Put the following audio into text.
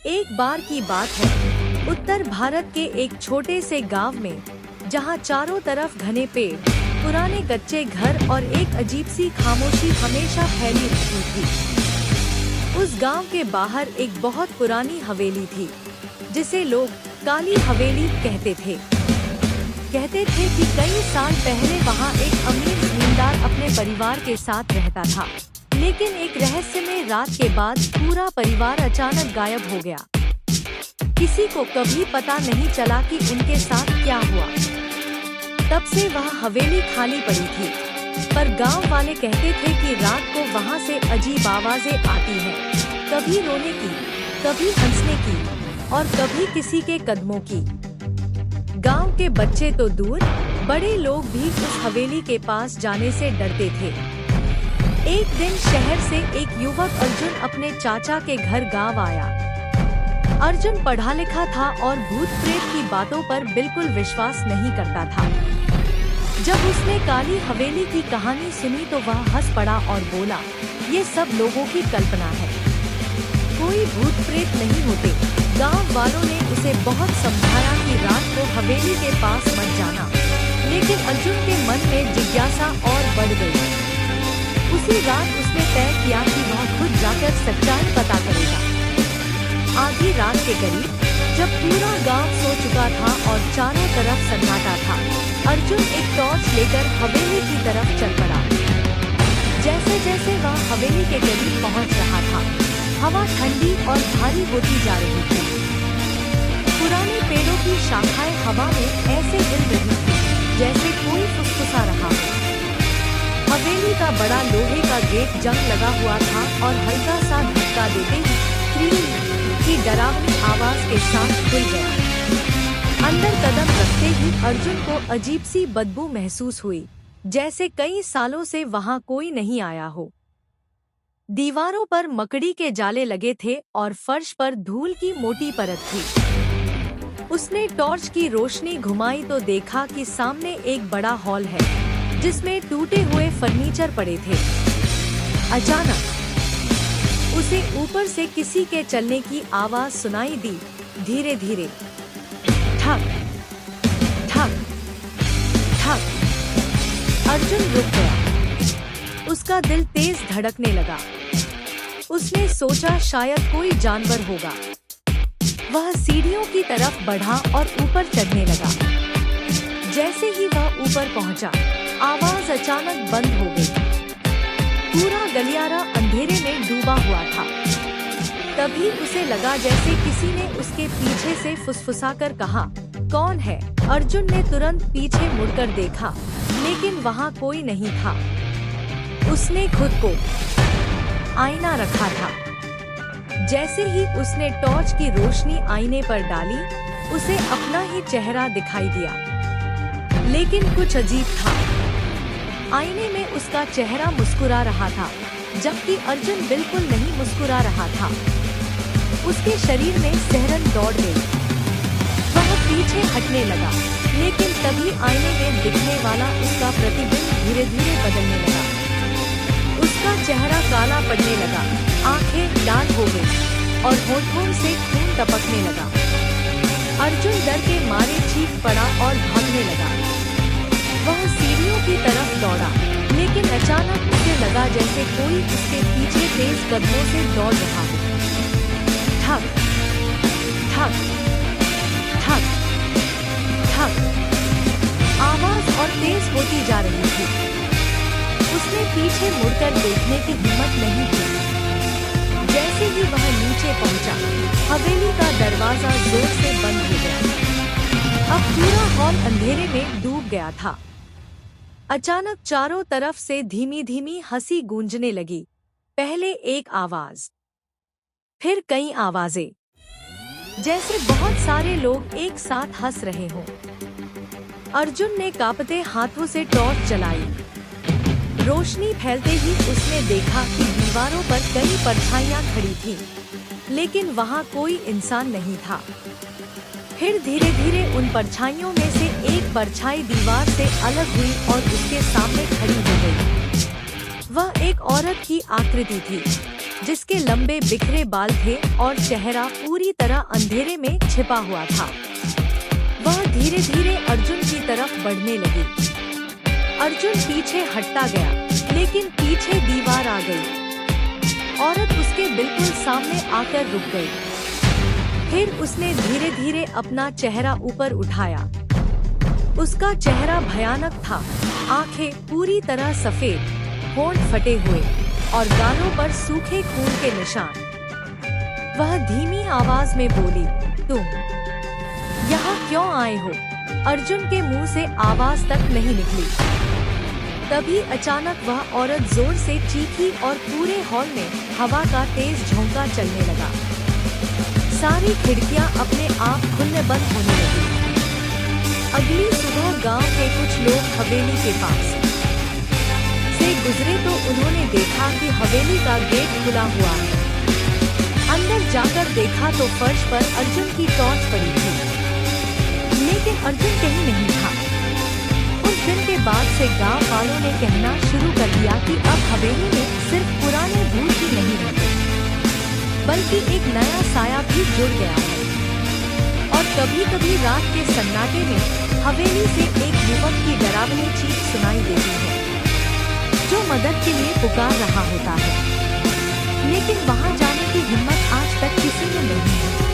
एक बार की बात है, उत्तर भारत के एक छोटे से गांव में, जहां चारों तरफ घने पेड़, पुराने कच्चे घर और एक अजीब सी खामोशी हमेशा फैली रहती थी। उस गांव के बाहर एक बहुत पुरानी हवेली थी, जिसे लोग काली हवेली कहते थे। कहते थे कि कई साल पहले वहां एक अमीर जमींदार अपने परिवार के साथ रहता था, लेकिन एक रहस्यमय रात के बाद पूरा परिवार अचानक गायब हो गया। किसी को कभी पता नहीं चला कि उनके साथ क्या हुआ। तब से वह हवेली खाली पड़ी थी, पर गांव वाले कहते थे कि रात को वहां से अजीब आवाजें आती हैं, कभी रोने की, कभी हंसने की और कभी किसी के कदमों की। गांव के बच्चे तो दूर, बड़े लोग भी उस हवेली के पास जाने से डरते थे। एक दिन शहर से एक युवक अर्जुन अपने चाचा के घर गांव आया। अर्जुन पढ़ा लिखा था और भूत प्रेत की बातों पर बिल्कुल विश्वास नहीं करता था। जब उसने काली हवेली की कहानी सुनी तो वह हंस पड़ा और बोला, ये सब लोगों की कल्पना है, कोई भूत प्रेत नहीं होते। गांव वालों ने उसे बहुत समझाया कि रात को हवेली के पास मत जाना, लेकिन अर्जुन के मन में जिज्ञासा और बढ़ गई। उसी रात उसने तय किया कि वह खुद जाकर सच्चाई पता करेगा। आधी रात के करीब, जब पूरा गांव सो चुका था और चारों तरफ सन्नाटा था, अर्जुन एक टॉर्च लेकर हवेली की तरफ चल पड़ा। जैसे जैसे वह हवेली के करीब पहुंच रहा था, हवा ठंडी और भारी होती जा रही थी। पुराने पेड़ों की शाखाएं हवा में ऐसे हिल रही थी जैसे कोई फुसफुसा रहा हो। हवेली का बड़ा लोहे का गेट जंग लगा हुआ था और हल्का सा धक्का देते ही क्रीं की डरावनी आवाज के साथ खुल गया। अंदर कदम रखते ही अर्जुन को अजीब सी बदबू महसूस हुई, जैसे कई सालों से वहां कोई नहीं आया हो। दीवारों पर मकड़ी के जाले लगे थे और फर्श पर धूल की मोटी परत थी। उसने टॉर्च की रोशनी घुमाई तो देखा कि सामने एक बड़ा हॉल है, जिसमें टूटे हुए फर्नीचर पड़े थे। अचानक उसे ऊपर से किसी के चलने की आवाज सुनाई दी, धीरे धीरे, ठक ठक ठक। अर्जुन रुक गया, उसका दिल तेज धड़कने लगा। उसने सोचा शायद कोई जानवर होगा। वह सीढ़ियों की तरफ बढ़ा और ऊपर चढ़ने लगा। जैसे ही वह ऊपर पहुंचा, आवाज अचानक बंद हो गई। पूरा गलियारा अंधेरे में डूबा हुआ था। तभी उसे लगा जैसे किसी ने उसके पीछे से फुसफुसाकर कहा, कौन है? अर्जुन ने तुरंत पीछे मुड़कर देखा, लेकिन वहां कोई नहीं था। उसने खुद को आईना रखा था। जैसे ही उसने टॉर्च की रोशनी आईने पर डाली, उसे अपना ही चेहरा दिखाई दिया। लेकिन कुछ अजीब था। आईने में उसका चेहरा मुस्कुरा रहा था, जबकि अर्जुन बिल्कुल नहीं मुस्कुरा रहा था। उसके शरीर में सिहरन दौड़ गई। वह पीछे हटने लगा, लेकिन तभी आईने में दिखने वाला उसका प्रतिबिंब धीरे धीरे बदलने लगा। उसका चेहरा काला पड़ने लगा, आंखें लाल हो गई और होठों से खून टपकने लगा। अर्जुन डर के मारे चीख पड़ा और भागने लगा। वह सीढ़ियों की तरफ दौड़ा, लेकिन अचानक उसे लगा जैसे कोई उसके पीछे तेज कदमों से दौड़ रहा हो। ठक ठक ठक ठक आवाज और तेज होती जा रही थी। उसने पीछे मुड़कर देखने की हिम्मत नहीं की। जैसे ही वह नीचे पहुंचा, हवेली का दरवाजा जोर से बंद हो गया। अब पूरा हॉल अंधेरे में डूब गया था। अचानक चारों तरफ से धीमी धीमी हंसी गूंजने लगी। पहले एक आवाज, फिर कई आवाजें, जैसे बहुत सारे लोग एक साथ हंस रहे हों। अर्जुन ने कांपते हाथों से टॉर्च जलाई। रोशनी फैलते ही उसने देखा कि दीवारों पर कई परछाइयां खड़ी थीं, लेकिन वहां कोई इंसान नहीं था। फिर धीरे धीरे उन परछाइयों में से एक परछाई दीवार से अलग हुई और उसके सामने खड़ी हो गई। वह एक औरत की आकृति थी। जिसके लंबे बिखरे बाल थे और चेहरा पूरी तरह अंधेरे में छिपा हुआ था। वह धीरे धीरे अर्जुन की तरफ बढ़ने लगी। अर्जुन पीछे हटता गया, लेकिन पीछे दीवार आ गई। औरत उसके बिल्कुल सामने आकर रुक गई। फिर उसने धीरे धीरे अपना चेहरा ऊपर उठाया। उसका चेहरा भयानक था, आंखें पूरी तरह सफेद, होंठ फटे हुए और गालों पर सूखे खून के निशान। वह धीमी आवाज में बोली, तुम यहाँ क्यों आए हो? अर्जुन के मुंह से आवाज तक नहीं निकली। तभी अचानक वह औरत जोर से चीखी और पूरे हॉल में हवा का तेज झोंका चलने लगा। सारी खिड़कियां अपने आप खुलने बंद होने लगी। अगली सुबह गांव के कुछ लोग हवेली के पास से गुजरे तो उन्होंने देखा कि हवेली का गेट खुला हुआ है। अंदर जाकर देखा तो फर्श पर अर्जुन की टॉर्च पड़ी थी, लेकिन अर्जुन कहीं नहीं था। उस दिन के बाद से गांव वालों ने कहना शुरू कर दिया कि अब हवेली में सिर्फ पुराने भूत ही नहीं रहते, बल्कि एक नया साया भी जुड़ गया है। और कभी कभी रात के सन्नाटे में हवेली से एक युवक की डरावनी चीख सुनाई देती है, जो मदद के लिए पुकार रहा होता है, लेकिन वहां जाने की हिम्मत आज तक किसी ने नहीं है।